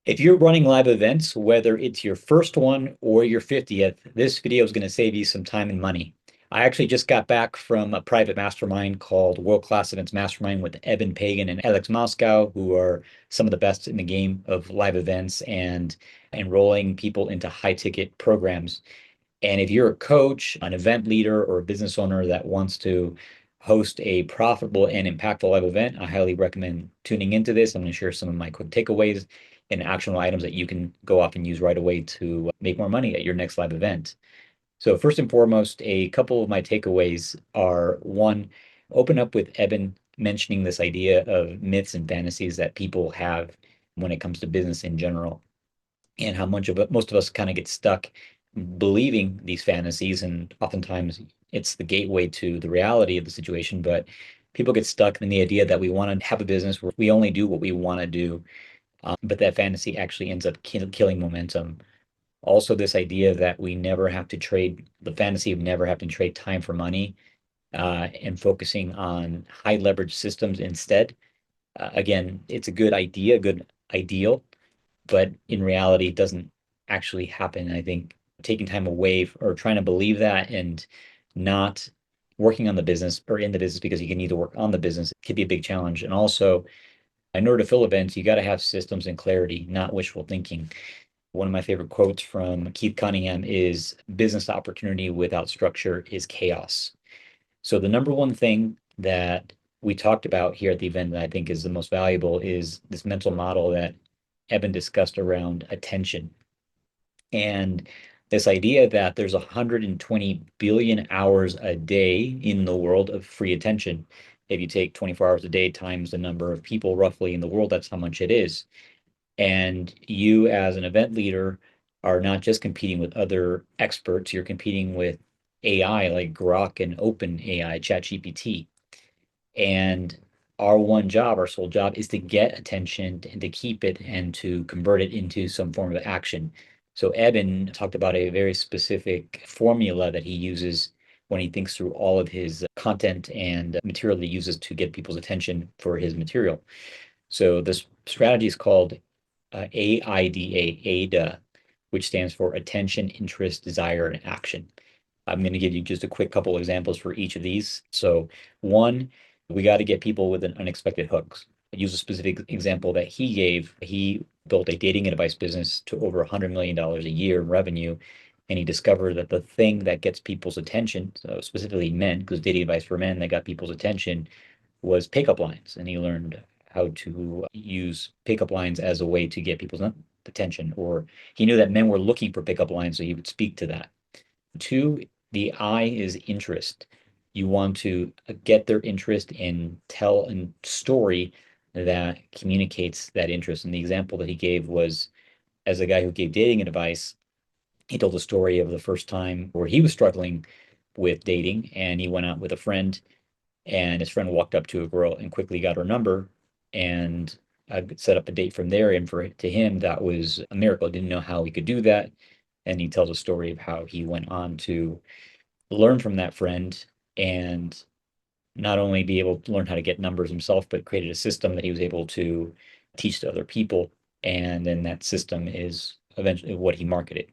If you're running live events, whether it's your first one or your 50th, this video is going to save you some time and money. I actually just got back from a private mastermind called World Class Events Mastermind with Eben Pagan and Alex Moscow, who are some of the best in the game of live events and enrolling people into high ticket programs. And if you're a coach, an event leader, or a business owner that wants to host a profitable and impactful live event, I highly recommend tuning into this. I'm going to share some of my quick takeaways and actionable items that you can go off and use right away to make more money at your next live event. So first and foremost, a couple of my takeaways are: one, open up with Eben mentioning this idea of myths and fantasies that people have when it comes to business in general, and how much of it most of us kind of get stuck believing these fantasies, and oftentimes it's the gateway to the reality of the situation. But people get stuck in the idea that we want to have a business where we only do what we want to do, but that fantasy actually ends up killing momentum. Also, this idea that we never have to trade the fantasy of never having to trade time for money, and focusing on high leverage systems instead. Again, it's a good idea, good ideal, but in reality, it doesn't actually happen. I think taking time away or trying to believe that and not working on the business or in the business because you can need to work on the business could be a big challenge. And also, in order to fill events, you got to have systems and clarity, not wishful thinking. One of my favorite quotes from Keith Cunningham is business opportunity without structure is chaos. So the number one thing that we talked about here at the event that I think is the most valuable is this mental model that Eben discussed around attention. And this idea that there's 120 billion hours a day in the world of free attention. If you take 24 hours a day times the number of people roughly in the world, that's how much it is. And you, as an event leader, are not just competing with other experts, you're competing with AI like Grok and OpenAI, ChatGPT. And our one job, our sole job, is to get attention and to keep it and to convert it into some form of action. So Eben talked about a very specific formula that he uses when he thinks through all of his content and material that he uses to get people's attention for his material. So this strategy is called AIDA, which stands for attention, interest, desire, and action. I'm going to give you just a quick couple examples for each of these. So one, we got to get people with an unexpected hooks. I use a specific example that he gave. He built a dating advice business to over $100 million a year in revenue. And he discovered that the thing that gets people's attention, so specifically men, because dating advice for men that got people's attention was pickup lines. And he learned how to use pickup lines as a way to get people's attention, or he knew that men were looking for pickup lines, so he would speak to that. Two, the I is interest. You want to get their interest and tell a story that communicates that interest. And the example that he gave was, as a guy who gave dating advice, he told a story of the first time where he was struggling with dating, and he went out with a friend, and his friend walked up to a girl and quickly got her number and set up a date from there. And to him, that was a miracle. He didn't know how he could do that. And he tells a story of how he went on to learn from that friend and not only be able to learn how to get numbers himself, but created a system that he was able to teach to other people. And then that system is eventually what he marketed,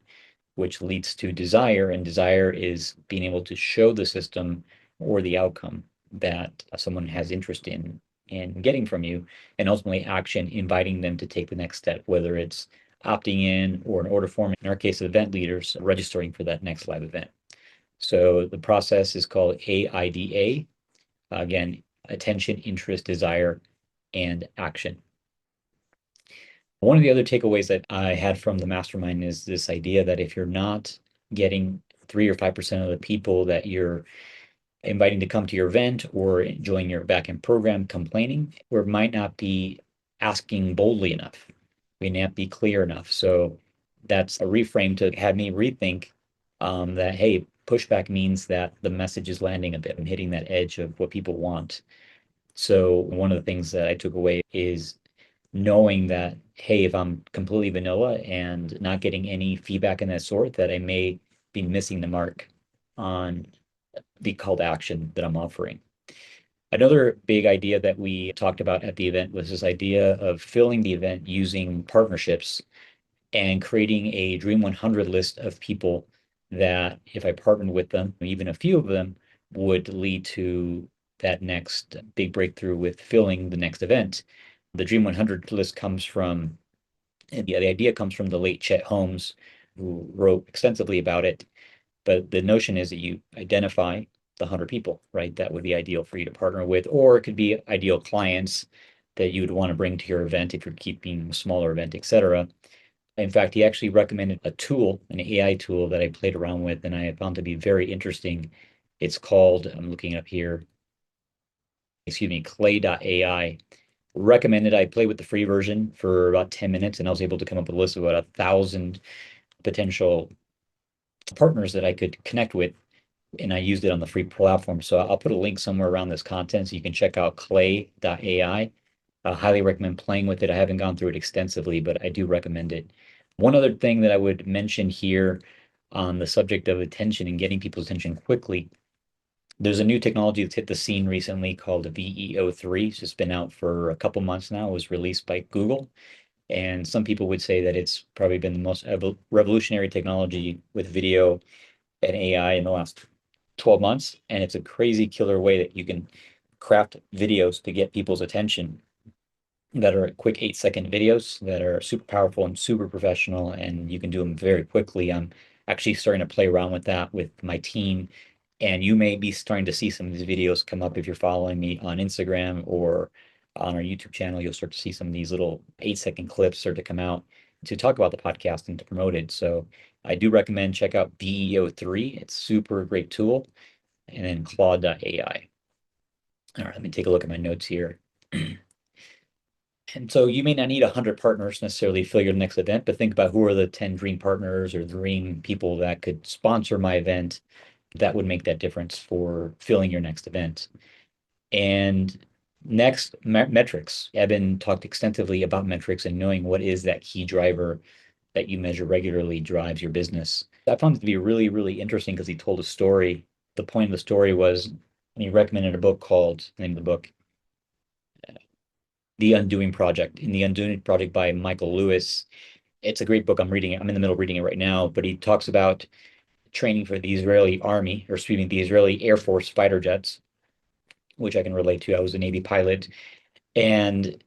which leads to desire. And desire is being able to show the system or the outcome that someone has interest in getting from you, and ultimately action, inviting them to take the next step, whether it's opting in or an order form, in our case, event leaders registering for that next live event. So the process is called AIDA. Again, attention, interest, desire, and action. One of the other takeaways that I had from the mastermind is this idea that if you're not getting 3 or 5% of the people that you're inviting to come to your event or join your backend program complaining, or might not be asking boldly enough, we may not be clear enough. So that's a reframe to have me rethink that, hey, pushback means that the message is landing a bit and hitting that edge of what people want. So one of the things that I took away is knowing that, hey, if I'm completely vanilla and not getting any feedback in that sort, that I may be missing the mark on the call to action that I'm offering. Another big idea that we talked about at the event was this idea of filling the event using partnerships and creating a Dream 100 list of people that if I partnered with them, even a few of them would lead to that next big breakthrough with filling the next event. The Dream 100 list comes from, the idea comes from the late Chet Holmes, who wrote extensively about it. But the notion is that you identify the 100 people, right? That would be ideal for you to partner with, or it could be ideal clients that you would want to bring to your event if you're keeping a smaller event, etc. In fact, he actually recommended a tool, an AI tool that I played around with and I found to be very interesting. It's called, I'm looking it up here, excuse me, clay.ai. Recommended I play with the free version for about 10 minutes and I was able to come up with a list of about 1,000 potential partners that I could connect with, and I used it on the free platform. So I'll put a link somewhere around this content so you can check out clay.ai. I highly recommend playing with it. I haven't gone through it extensively, but I do recommend it. One other thing that I would mention here on the subject of attention and getting people's attention quickly, there's a new technology that's hit the scene recently called VEO3. It's just been out for a couple months now. It was released by Google. And some people would say that it's probably been the most revolutionary technology with video and AI in the last 12 months. And it's a crazy killer way that you can craft videos to get people's attention that are quick 8-second videos that are super powerful and super professional, and you can do them very quickly. I'm actually starting to play around with that with my team, and you may be starting to see some of these videos come up if you're following me on Instagram or on our YouTube channel. You'll start to see some of these little 8-second clips start to come out to talk about the podcast and to promote it. So I do recommend check out BEO3. It's super great tool. And then Claude.ai. All right, let me take a look at my notes here. And so you may not need 100 partners necessarily to fill your next event, but think about who are the 10 dream partners or dream people that could sponsor my event that would make that difference for filling your next event. And next, metrics. Eben talked extensively about metrics and knowing what is that key driver that you measure regularly drives your business. I found it to be really, really interesting because he told a story. The point of the story was he recommended a book called, the name of the book, The Undoing Project. In The Undoing Project by Michael Lewis, it's a great book. I'm reading it. I'm in the middle of reading it right now, but he talks about training for the Israeli army, or excuse me, the Israeli Air Force fighter jets, which I can relate to. I was a Navy pilot. And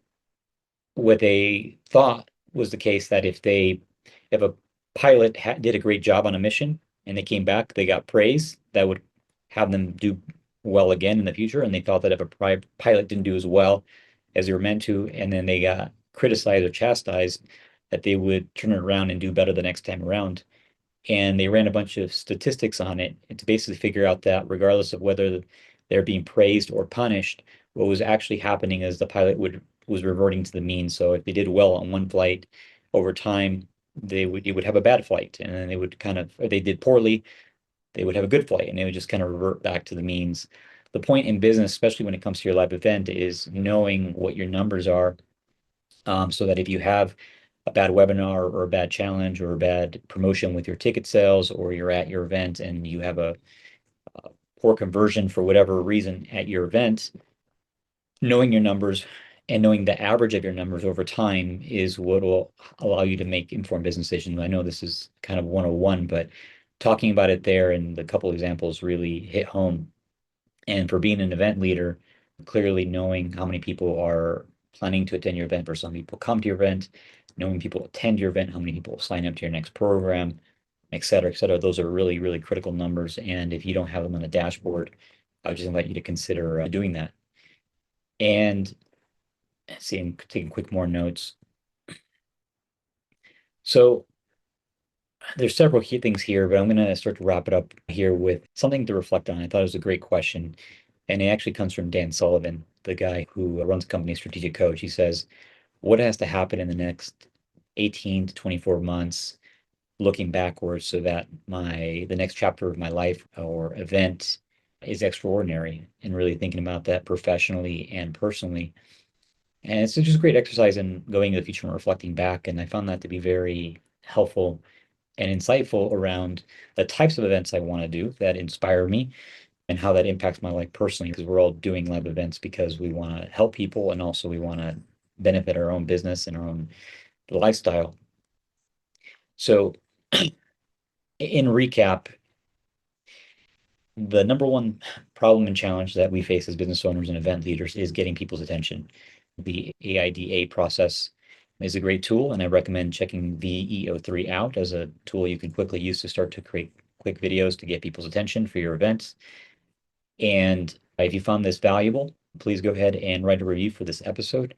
what they thought was the case that if a pilot did a great job on a mission and they came back, they got praise, that would have them do well again in the future. And they thought that if a pilot didn't do as well as they were meant to, and then they got criticized or chastised, that they would turn it around and do better the next time around. And they ran a bunch of statistics on it to basically figure out that regardless of whether they're being praised or punished, what was actually happening is the pilot was reverting to the mean. So if they did well on one flight, over time you would have a bad flight, and then they would kind of, if they did poorly, they would have a good flight, and they would just kind of revert back to the means. The point in business, especially when it comes to your live event, is knowing what your numbers are, so that if you have a bad webinar or a bad challenge or a bad promotion with your ticket sales, or you're at your event and you have a poor conversion for whatever reason at your event, knowing your numbers and knowing the average of your numbers over time is what will allow you to make informed business decisions. I know this is kind of 101, but talking about it there and a couple examples really hit home. And for being an event leader, clearly knowing how many people are planning to attend your event versus how many people come to your event, knowing people attend your event, how many people sign up to your next program, et cetera, et cetera. Those are really, really critical numbers. And if you don't have them on a dashboard, I would just invite you to consider doing that. And see, I'm taking quick more notes. So there's several key things here, but I'm going to start to wrap it up here with something to reflect on. I thought it was a great question. And it actually comes from Dan Sullivan, the guy who runs the company Strategic Coach. He says, what has to happen in the next 18 to 24 months, looking backwards, so that the next chapter of my life or event is extraordinary, and really thinking about that professionally and personally. And it's just a great exercise in going to the future and reflecting back. And I found that to be very helpful and insightful around the types of events I want to do that inspire me, and how that impacts my life personally, because we're all doing live events because we want to help people and also we want to benefit our own business and our own lifestyle. So, in recap, the number one problem and challenge that we face as business owners and event leaders is getting people's attention. The AIDA process is a great tool, and I recommend checking VEO3 out as a tool you can quickly use to start to create quick videos to get people's attention for your events. And if you found this valuable, please go ahead and write a review for this episode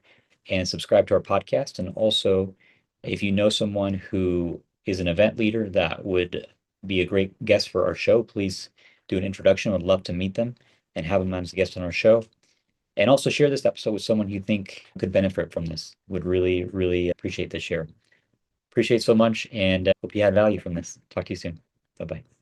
and subscribe to our podcast. And also, if you know someone who is an event leader that would be a great guest for our show, please do an introduction. I'd love to meet them and have them as a guest on our show. And also share this episode with someone you think could benefit from this. Would really, really appreciate the share. Appreciate so much and hope you had value from this. Talk to you soon. Bye-bye.